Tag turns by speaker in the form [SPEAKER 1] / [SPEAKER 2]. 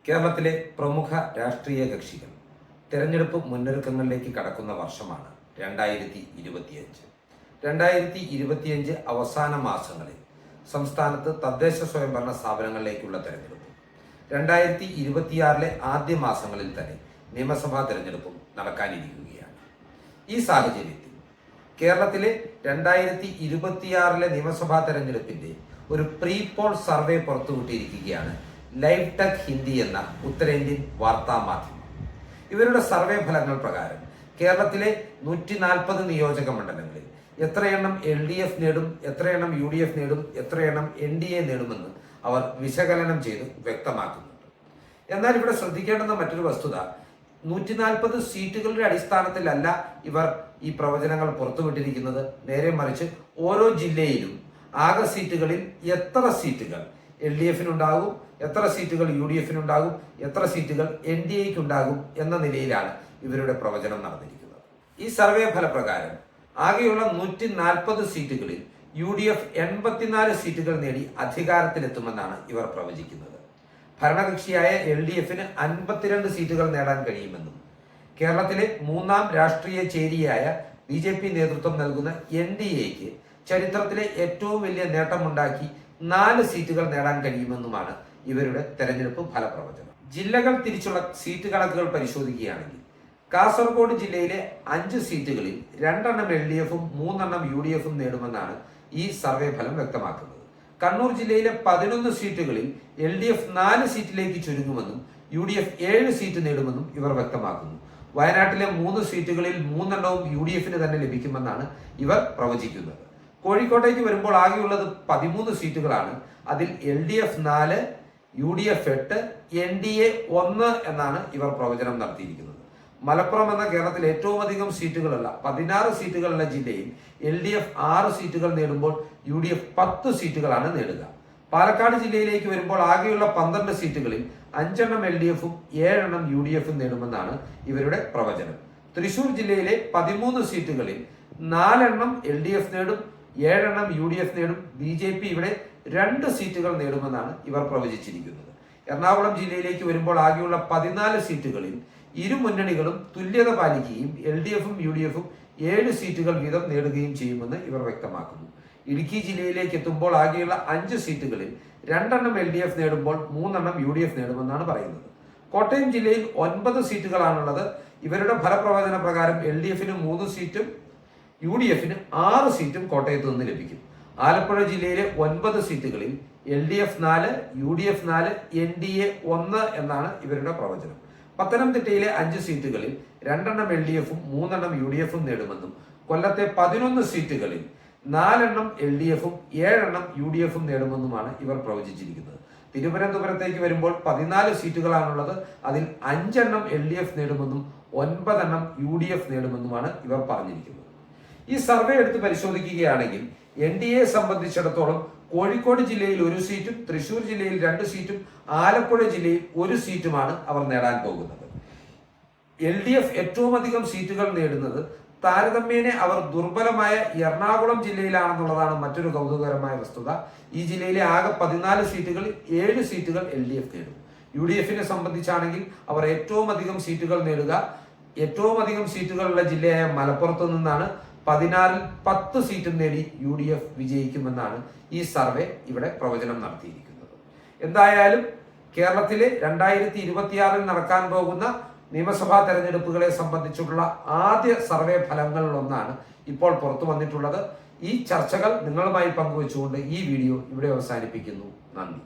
[SPEAKER 1] കേരളത്തിലെ പ്രമുഖ രാഷ്ട്രീയ കക്ഷികൾ തെരഞ്ഞെടുപ്പ് മുന്നൊരുക്കങ്ങളിലേക്ക് കടക്കുന്ന വർഷമാണ് 2025 അവസാന മാസങ്ങളിൽ സംസ്ഥാനത്ത് തദ്ദേശ സ്വയംഭരണ സ്ഥാപനങ്ങളിലേക്കുള്ള തെരഞ്ഞെടുപ്പും 2026 ആദ്യ മാസങ്ങളിൽ തന്നെ നിയമസഭാ തെരഞ്ഞെടുപ്പും നടക്കാനിരിക്കുകയാണ്. ഈ സാഹചര്യത്തിൽ കേരളത്തിലെ 2026 നിയമസഭാ തെരഞ്ഞെടുപ്പിന്റെ ഒരു പ്രീ പോൾ സർവേ പുറത്തുവിട്ടിരിക്കുകയാണ് ലൈവ് ടെക് ഹിന്ദി എന്ന ഉത്തരേന്ത്യൻ വാർത്താ മാധ്യമം. ഇവരുടെ സർവേ ഫലങ്ങൾ പ്രകാരം കേരളത്തിലെ 140 നിയോജക മണ്ഡലങ്ങളിൽ എത്രയെണ്ണം LDF നേടും, എത്രയെണ്ണം UDF നേടും, എത്രയെണ്ണം NDA നേടുമെന്ന് അവർ വിശകലനം ചെയ്ത് വ്യക്തമാക്കുന്നുണ്ട്. എന്നാൽ ഇവിടെ ശ്രദ്ധിക്കേണ്ടുന്ന മറ്റൊരു വസ്തുത, 140 സീറ്റുകളുടെ അടിസ്ഥാനത്തിലല്ല ഇവർ ഈ പ്രവചനങ്ങൾ പുറത്തുവിട്ടിരിക്കുന്നത്. നേരെ മറിച്ച് ഓരോ ജില്ലയിലും ആകെ സീറ്റുകളിൽ എത്ര സീറ്റുകൾ LDFിനുണ്ടാകും, എത്ര സീറ്റുകൾ UDFിനുണ്ടാകും, എത്ര സീറ്റുകൾ NDAയ്ക്കുണ്ടാകും എന്ന നിലയിലാണ് ഇവരുടെ പ്രവചനം നടന്നിരിക്കുന്നത്. ഈ സർവേ ഫലപ്രകാരം ആകെയുള്ള 140 സീറ്റുകളിൽ UDF 84 സീറ്റുകൾ നേടി അധികാരത്തിലെത്തുമെന്നാണ് ഇവർ പ്രവചിക്കുന്നത്. ഭരണകക്ഷിയായ LDFന് 52 സീറ്റുകൾ നേടാൻ കഴിയുമെന്നും കേരളത്തിലെ മൂന്നാം രാഷ്ട്രീയ ചേരിയായ BJP നേതൃത്വം നൽകുന്ന NDAയ്ക്ക് ചരിത്രത്തിലെ ഏറ്റവും വലിയ നേട്ടമുണ്ടാക്കി 4 സീറ്റുകൾ നേടാൻ കഴിയുമെന്നുമാണ് ഇവരുടെ തെരഞ്ഞെടുപ്പ് ഫലപ്രവചനം. ജില്ലകൾ തിരിച്ചുള്ള സീറ്റ് കണക്കുകൾ പരിശോധിക്കുകയാണെങ്കിൽ കാസർഗോഡ് ജില്ലയിലെ 5 സീറ്റുകളിൽ 2 LDFും 3 UDFും നേടുമെന്നാണ് ഈ സർവേ ഫലം വ്യക്തമാക്കുന്നത്. കണ്ണൂർ ജില്ലയിലെ 11 സീറ്റുകളിൽ LDF 4 സീറ്റിലേക്ക് ചുരുങ്ങുമെന്നും UDF 7 സീറ്റ് നേടുമെന്നും ഇവർ വ്യക്തമാക്കുന്നു. വയനാട്ടിലെ 3 സീറ്റുകളിൽ 3 UDFിന് തന്നെ ലഭിക്കുമെന്നാണ് ഇവർ പ്രവചിക്കുന്നത്. കോഴിക്കോട്ടേക്ക് വരുമ്പോൾ ആകെയുള്ളത് 13 സീറ്റുകളാണ്. അതിൽ LDF 4, UDF 8, NDA 1 എന്നാണ് ഇവർ പ്രവചനം നടത്തിയിരിക്കുന്നത്. മലപ്പുറം എന്ന കേരളത്തിൽ ഏറ്റവും അധികം സീറ്റുകളുള്ള 16 സീറ്റുകളുള്ള ജില്ലയിൽ LDF 6 സീറ്റുകൾ നേടുമ്പോൾ UDF 10 സീറ്റുകളാണ് നേടുക. പാലക്കാട് ജില്ലയിലേക്ക് വരുമ്പോൾ ആകെയുള്ള 12 സീറ്റുകളിൽ 5 LDFും 7 UDFും നേടുമെന്നാണ് ഇവരുടെ പ്രവചനം. തൃശൂർ ജില്ലയിലെ 13 സീറ്റുകളിൽ 4 LDF നേടും, 7 UDF നേടും. BJP ഇവിടെ 2 സീറ്റുകൾ നേടുമെന്നാണ് ഇവർ പ്രവചിച്ചിരിക്കുന്നത്. എറണാകുളം ജില്ലയിലേക്ക് വരുമ്പോൾ ആകെയുള്ള 14 സീറ്റുകളിൽ ഇരു മുന്നണികളും തുല്യത പാലിക്കുകയും LDFും UDFും 7 സീറ്റുകൾ വീതം നേടുകയും ചെയ്യുമെന്ന് ഇവർ വ്യക്തമാക്കുന്നു. ഇടുക്കി ജില്ലയിലേക്ക് എത്തുമ്പോൾ ആകെയുള്ള 5 സീറ്റുകളിൽ 2 LDF നേടുമ്പോൾ 3 UDF നേടുമെന്നാണ് പറയുന്നത്. കോട്ടയം ജില്ലയിൽ 9 സീറ്റുകളാണുള്ളത്. ഇവരുടെ ഫലപ്രവചന പ്രകാരം LDFന് 3 സീറ്റും UDFന് 6 സീറ്റും കോട്ടയത്ത് നിന്ന് ലഭിക്കും. ആലപ്പുഴ ജില്ലയിലെ 9 സീറ്റുകളിൽ LDF 4, UDF 4, NDA 1 എന്നാണ് ഇവരുടെ പ്രവചനം. പത്തനംതിട്ടയിലെ 5 സീറ്റുകളിൽ 2 LDFും 3 UDFും നേടുമെന്നും കൊല്ലത്തെ 11 സീറ്റുകളിൽ 4 LDFും 7 UDFും നേടുമെന്നുമാണ് ഇവർ പ്രവചിച്ചിരിക്കുന്നത്. തിരുവനന്തപുരത്തേക്ക് വരുമ്പോൾ 14 സീറ്റുകളാണുള്ളത്. അതിൽ 5 LDF നേടുമെന്നും 9 UDF നേടുമെന്നുമാണ് ഇവർ പറഞ്ഞിരിക്കുന്നത്. ഈ സർവേ എടുത്ത് പരിശോധിക്കുകയാണെങ്കിൽ NDAയെ സംബന്ധിച്ചിടത്തോളം കോഴിക്കോട് ജില്ലയിൽ 1 സീറ്റും, തൃശൂർ ജില്ലയിൽ 2 സീറ്റും, ആലപ്പുഴ ജില്ലയിൽ 1 സീറ്റുമാണ് അവർ നേടാൻ പോകുന്നത്. LDF ഏറ്റവും അധികം സീറ്റുകൾ നേടുന്നത് താരതമ്യേന അവർ ദുർബലമായ എറണാകുളം ജില്ലയിലാണെന്നുള്ളതാണ് മറ്റൊരു കൗതുകകരമായ വസ്തുത. ഈ ജില്ലയിലെ ആകെ 14 സീറ്റുകളിൽ 7 സീറ്റുകൾ LDF നേടും. UDFിനെ സംബന്ധിച്ചാണെങ്കിൽ അവർ ഏറ്റവും അധികം സീറ്റുകൾ നേടുക ഏറ്റവും അധികം സീറ്റുകളുള്ള ജില്ലയായ മലപ്പുറത്ത് നിന്നാണ്. 16ൽ 10 സീറ്റും നേടി UDF വിജയിക്കുമെന്നാണ് ഈ സർവേ ഇവിടെ പ്രവചനം നടത്തിയിരിക്കുന്നത്. എന്തായാലും കേരളത്തിലെ 2026 നടക്കാൻ പോകുന്ന നിയമസഭാ തെരഞ്ഞെടുപ്പുകളെ സംബന്ധിച്ചുള്ള ആദ്യ സർവേ ഫലങ്ങളിലൊന്നാണ് ഇപ്പോൾ പുറത്തു വന്നിട്ടുള്ളത്. ഈ ചർച്ചകൾ നിങ്ങളുമായി പങ്കുവെച്ചുകൊണ്ട് ഈ വീഡിയോ ഇവിടെ അവസാനിപ്പിക്കുന്നു. നന്ദി.